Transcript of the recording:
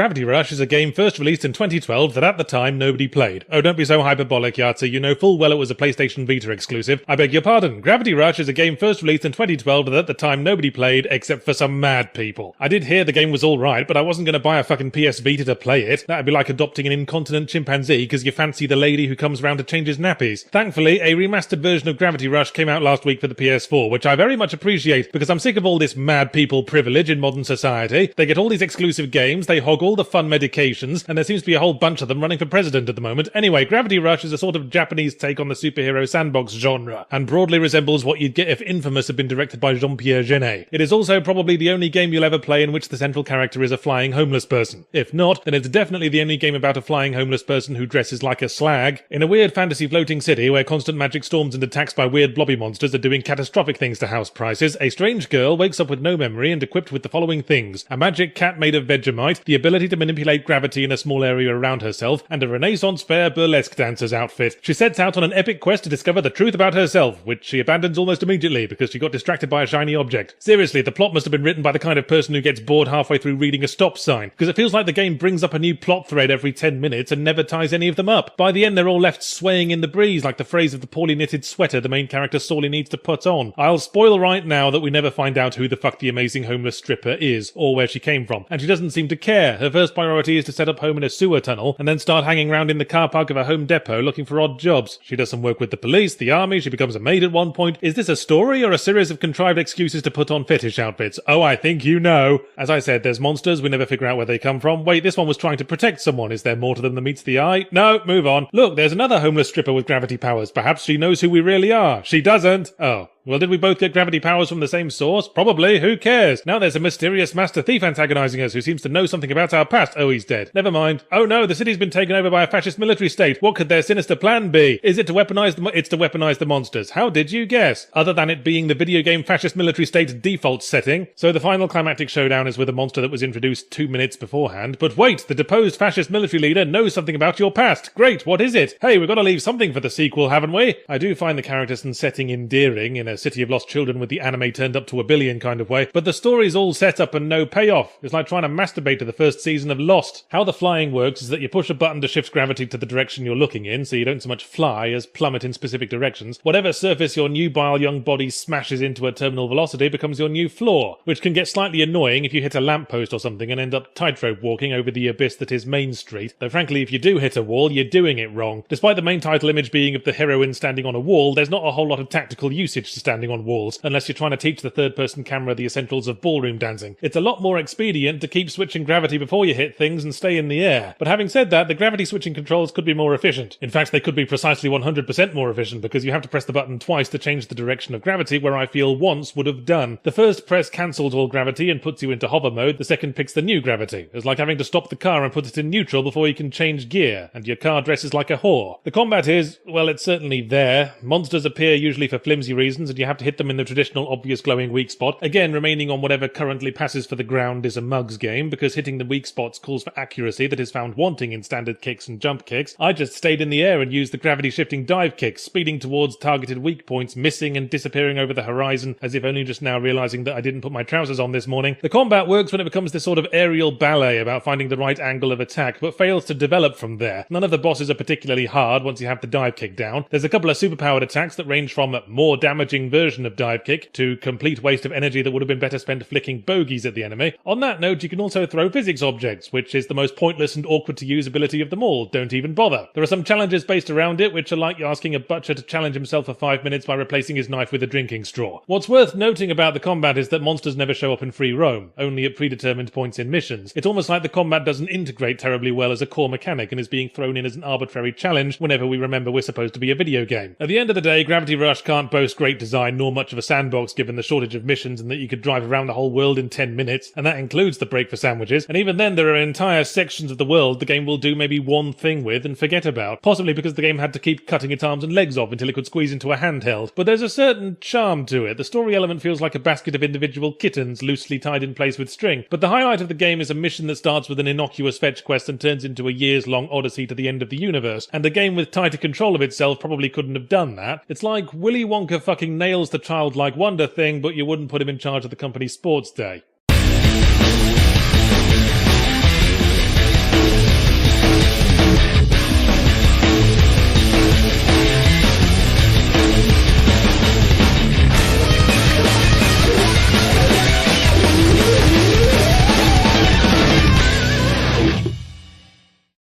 Gravity Rush is a game first released in 2012 that at the time nobody played. Oh, don't be so hyperbolic, Yahtzee, you know full well it was a PlayStation Vita exclusive. I beg your pardon. Gravity Rush is a game first released in 2012 that at the time nobody played except for some mad people. I did hear the game was alright, but I wasn't going to buy a fucking PS Vita to play it. That'd be like adopting an incontinent chimpanzee because you fancy the lady who comes round to change his nappies. Thankfully, a remastered version of Gravity Rush came out last week for the PS4, which I very much appreciate because I'm sick of all this mad people privilege in modern society. They get all these exclusive games, they hog all the fun medications, and there seems to be a whole bunch of them running for president at the moment. Anyway, Gravity Rush is a sort of Japanese take on the superhero sandbox genre, and broadly resembles what you'd get if Infamous had been directed by Jean-Pierre Jeunet. It is also probably the only game you'll ever play in which the central character is a flying homeless person. If not, then it's definitely the only game about a flying homeless person who dresses like a slag in a weird fantasy floating city where constant magic storms and attacks by weird blobby monsters are doing catastrophic things to house prices. A strange girl wakes up with no memory and equipped with the following things: a magic cat made of Vegemite, the ability to manipulate gravity in a small area around herself, and a Renaissance fair burlesque dancer's outfit. She sets out on an epic quest to discover the truth about herself, which she abandons almost immediately because she got distracted by a shiny object. Seriously, the plot must have been written by the kind of person who gets bored halfway through reading a stop sign, because it feels like the game brings up a new plot thread every 10 minutes and never ties any of them up. By the end, they're all left swaying in the breeze like the phrase of the poorly knitted sweater the main character sorely needs to put on. I'll spoil right now that we never find out who the fuck the amazing homeless stripper is, or where she came from, and she doesn't seem to care. Her first priority is to set up home in a sewer tunnel, and then start hanging around in the car park of a home depot looking for odd jobs. She does some work with the police, the army, she becomes a maid at one point. Is this a story or a series of contrived excuses to put on fetish outfits? Oh, I think you know. As I said, there's monsters, we never figure out where they come from. Wait, this one was trying to protect someone. Is there more to them than meets the eye? No, move on. Look, there's another homeless stripper with gravity powers. Perhaps she knows who we really are. She doesn't. Oh. Well, did we both get gravity powers from the same source? Probably. Who cares? Now there's a mysterious master thief antagonizing us who seems to know something about our past. Oh, he's dead. Never mind. Oh no, the city's been taken over by a fascist military state. What could their sinister plan be? Is it to weaponize It's to weaponize the monsters. How did you guess? Other than it being the video game fascist military state default setting. So the final climactic showdown is with a monster that was introduced 2 minutes beforehand. But wait, the deposed fascist military leader knows something about your past. Great, what is it? Hey, we've got to leave something for the sequel, haven't we? I do find the characters and setting endearing in a city of lost children with the anime turned up to a billion kind of way, but the story's all set up and no payoff. It's like trying to masturbate to the first season of Lost. How the flying works is that you push a button to shift gravity to the direction you're looking in, so you don't so much fly as plummet in specific directions. Whatever surface your nubile young body smashes into at terminal velocity becomes your new floor, which can get slightly annoying if you hit a lamppost or something and end up tightrope walking over the abyss that is Main Street. Though frankly, if you do hit a wall, you're doing it wrong. Despite the main title image being of the heroine standing on a wall, there's not a whole lot of tactical usage to standing on walls, unless you're trying to teach the third-person camera the essentials of ballroom dancing. It's a lot more expedient to keep switching gravity before you hit things and stay in the air. But having said that, the gravity switching controls could be more efficient. In fact, they could be precisely 100% more efficient because you have to press the button twice to change the direction of gravity, where I feel once would have done. The first press cancels all gravity and puts you into hover mode, the second picks the new gravity. It's like having to stop the car and put it in neutral before you can change gear, and your car dresses like a whore. The combat is, well, it's certainly there. Monsters appear usually for flimsy reasons, and you have to hit them in the traditional obvious glowing weak spot. Again, remaining on whatever currently passes for the ground is a mug's game, because hitting the weak spots calls for accuracy that is found wanting in standard kicks and jump kicks. I just stayed in the air and used the gravity-shifting dive kick, speeding towards targeted weak points, missing and disappearing over the horizon, as if only just now realizing that I didn't put my trousers on this morning. The combat works when it becomes this sort of aerial ballet about finding the right angle of attack, but fails to develop from there. None of the bosses are particularly hard once you have the dive kick down. There's a couple of superpowered attacks that range from a more damaging version of dive kick to complete waste of energy that would have been better spent flicking bogeys at the enemy. On that note, you can also throw physics objects, which is the most pointless and awkward to use ability of them all. Don't even bother. There are some challenges based around it, which are like asking a butcher to challenge himself for 5 minutes by replacing his knife with a drinking straw. What's worth noting about the combat is that monsters never show up in free roam, only at predetermined points in missions. It's almost like the combat doesn't integrate terribly well as a core mechanic and is being thrown in as an arbitrary challenge whenever we remember we're supposed to be a video game. At the end of the day, Gravity Rush can't boast great design nor much of a sandbox given the shortage of missions and that you could drive around the whole world in 10 minutes, and that includes the break for sandwiches, and even then there are entire sections of the world the game will do maybe one thing with and forget about, possibly because the game had to keep cutting its arms and legs off until it could squeeze into a handheld. But there's a certain charm to it. The story element feels like a basket of individual kittens loosely tied in place with string, but the highlight of the game is a mission that starts with an innocuous fetch quest and turns into a years-long odyssey to the end of the universe, and a game with tighter control of itself probably couldn't have done that. It's like Willy Wonka fucking nails the childlike wonder thing, but you wouldn't put him in charge of the company's sports day.